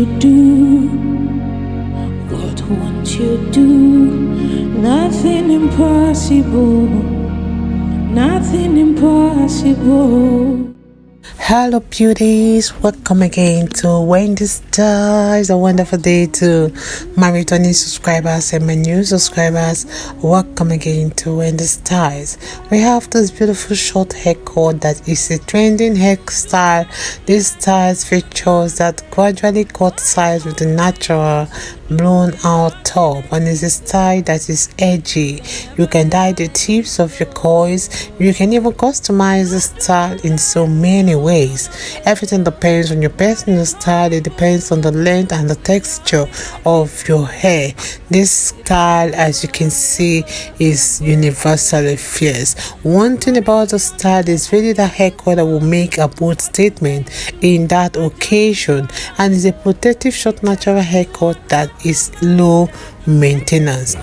you do, what won't you do? Nothing impossible, nothing impossible. Hello beauties, welcome again to Wendy Styles. A wonderful day to my returning subscribers and my new subscribers. Welcome again to Wendy Styles. We have this beautiful short haircut that is a trending hairstyle. This style features that gradually cut sides with a natural blown out top, and is a style that is edgy. You can dye the tips of your coils. You can even customize the style in so many ways. Everything depends on your personal style. It depends on the length and the texture of your hair. This style, as you can see, is universally fierce. One thing about the style is really the haircut that will make a bold statement in that occasion, and is a protective short natural haircut that is low maintenance.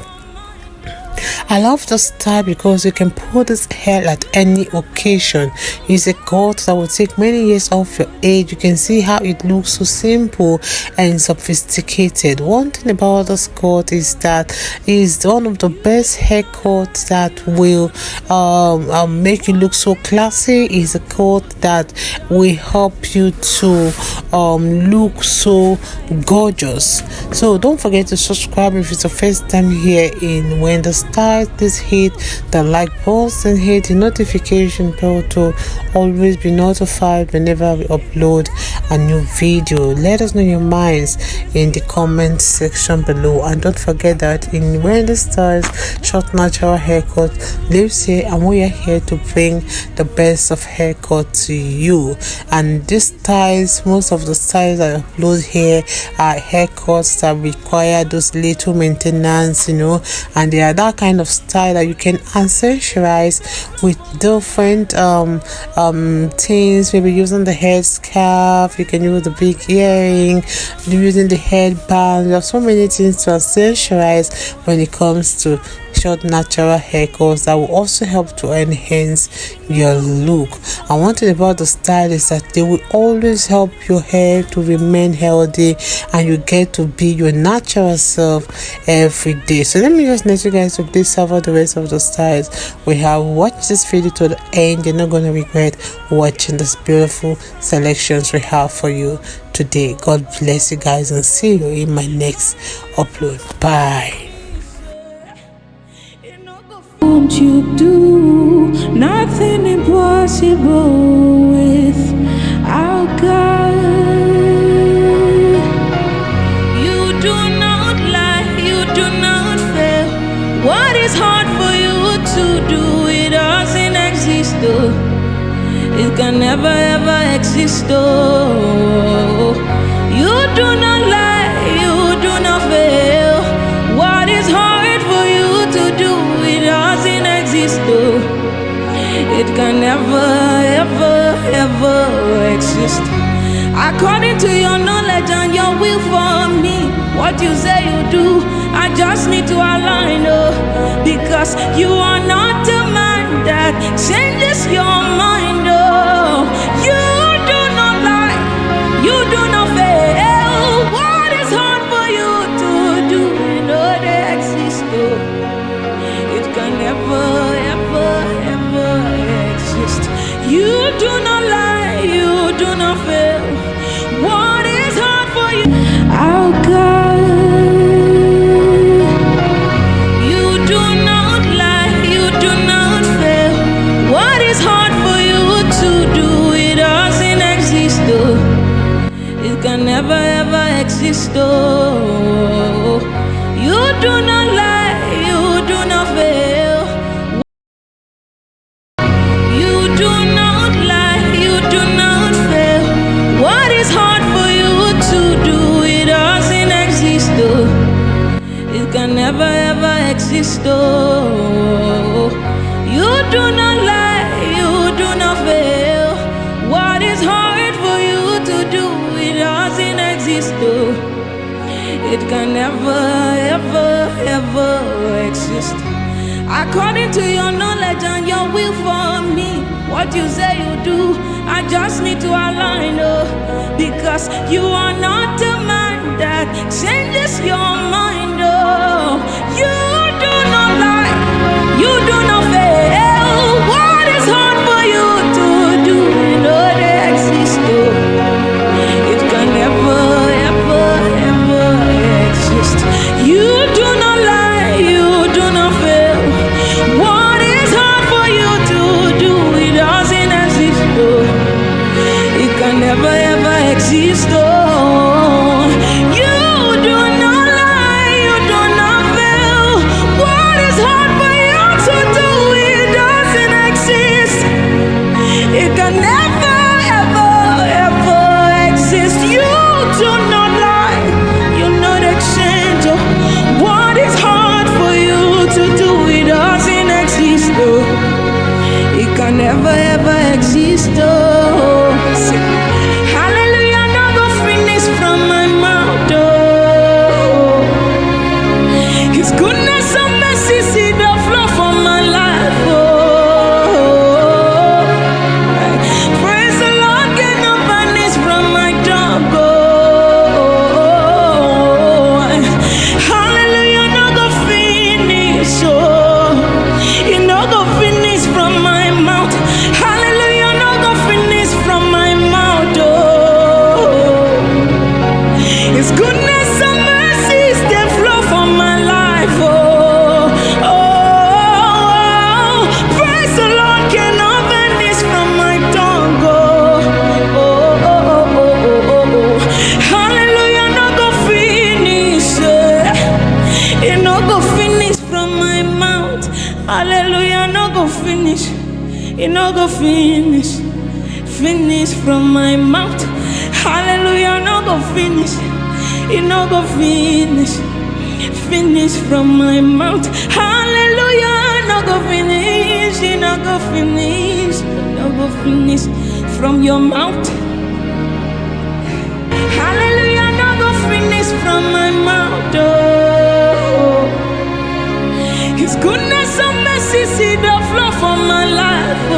I love the style because you can pull this hair at any occasion. It's a cut that will take many years off your age. You can see how it looks so simple and sophisticated. One thing about this cut is that it's one of the best haircuts that will make you look so classy. It's a cut that will help you to look so gorgeous. So don't forget to subscribe if it's the first time here in Wendy Styles. Please hit the like button and hit the notification bell to always be notified whenever we upload a new video. Let us know your minds in the comment section below, and don't forget that in Wendy Styles short natural haircut lives here, and we are here to bring the best of haircut to you. And these styles, most of the styles I upload here are haircuts that require those little maintenance, and they are that kind of style that you can accessorize with different things. Maybe using the head scarf, you can use the big earring, using the headband. There are so many things to accessorize when it comes to short natural haircuts that will also help to enhance your look. And one thing about the style is that they will always help your hair to remain healthy, and you get to be your natural self every day. So let me just let you guys to discover the rest of the styles we have. Watch this video to the end. You're not going to regret watching this beautiful selections we have for you today. God bless you guys, and see you in my next upload. Bye. Won't you do nothing impossible with our God? You do not lie, you do not fail. What is hard for you to do? It doesn't exist, though. It can never ever exist, though. You do not lie, you do not fail. What is hard for you to do? It doesn't exist, though. It can never, ever, ever exist. According to your knowledge and your will for me, what you say you do, I just need to align, because you are not a man that changes your mind, You do not lie, you do not fail. What is hard for you to do? They exist, It can never, ever, ever exist. You do not lie, you do not fail. What is hard for you? Our God. You do not lie, you do not fail. What is hard for you to do? It doesn't exist, though. It can never ever exist, though. You do not lie, you do not fail. You do not lie, you do not fail. What is hard for you to do? It doesn't exist, though. It can never ever exist, though. You do not lie, you do not fail. What is hard for you to do? It doesn't exist, though. It can never, ever, ever exist. According to your knowledge and your will for me, what you say you do, I just need to align, because you are not a man that changes your mind. Oh, you do not lie, you do not fail. What is hard for you to do? You know they exist. Oh, it can never, ever, ever exist. You do not lie, you do not fail. What is hard for you to do? It doesn't exist. Oh, it can never, ever exist. Oh, you do not lie, you do not fail. What is hard for you to do? It doesn't exist. It can never, ever, ever exist. You do not lie, you not exchange. Oh, what is hard for you to do? It doesn't exist. Oh, it can never, ever exist. Oh, say, hallelujah, no go finish from my mouth. Oh, His goodness and mercy see the flow from my life. Oh, praise the Lord, get no vanish from my tongue. Oh, hallelujah, no go finish. Oh, it no go finish from my mouth. Hallelujah, no go finish from my mouth. Oh, His goodness and mercies they flow from my life. Oh, oh, praise the Lord, cannot vanish from my tongue. Oh, oh, oh, oh, oh, oh, oh. Hallelujah, no go finish. It no go finish from my mouth. Hallelujah, no go finish. It no go finish. Finish from my mouth. Hallelujah, no go finish. It no go finish. Finish from my mouth. Hallelujah, no go finish. It no go finish. No go finish from your mouth. Hallelujah, no go finish from my mouth. Oh, His goodness and mercy see the flow from my life. Oh,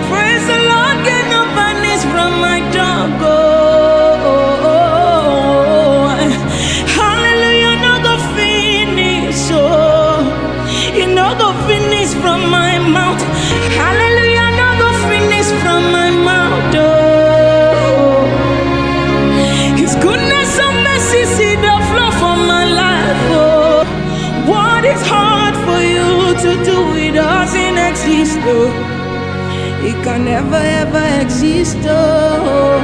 praise the Lord, get no vanish from my tongue. Oh, hallelujah, no go finish. Oh, it no go finish from my mouth. Hallelujah, no go finish from my mouth. Oh, His goodness and mercy see the flow from my life. Oh, what is hard for you to do? It doesn't exist. Oh, it can never, ever exist. Oh,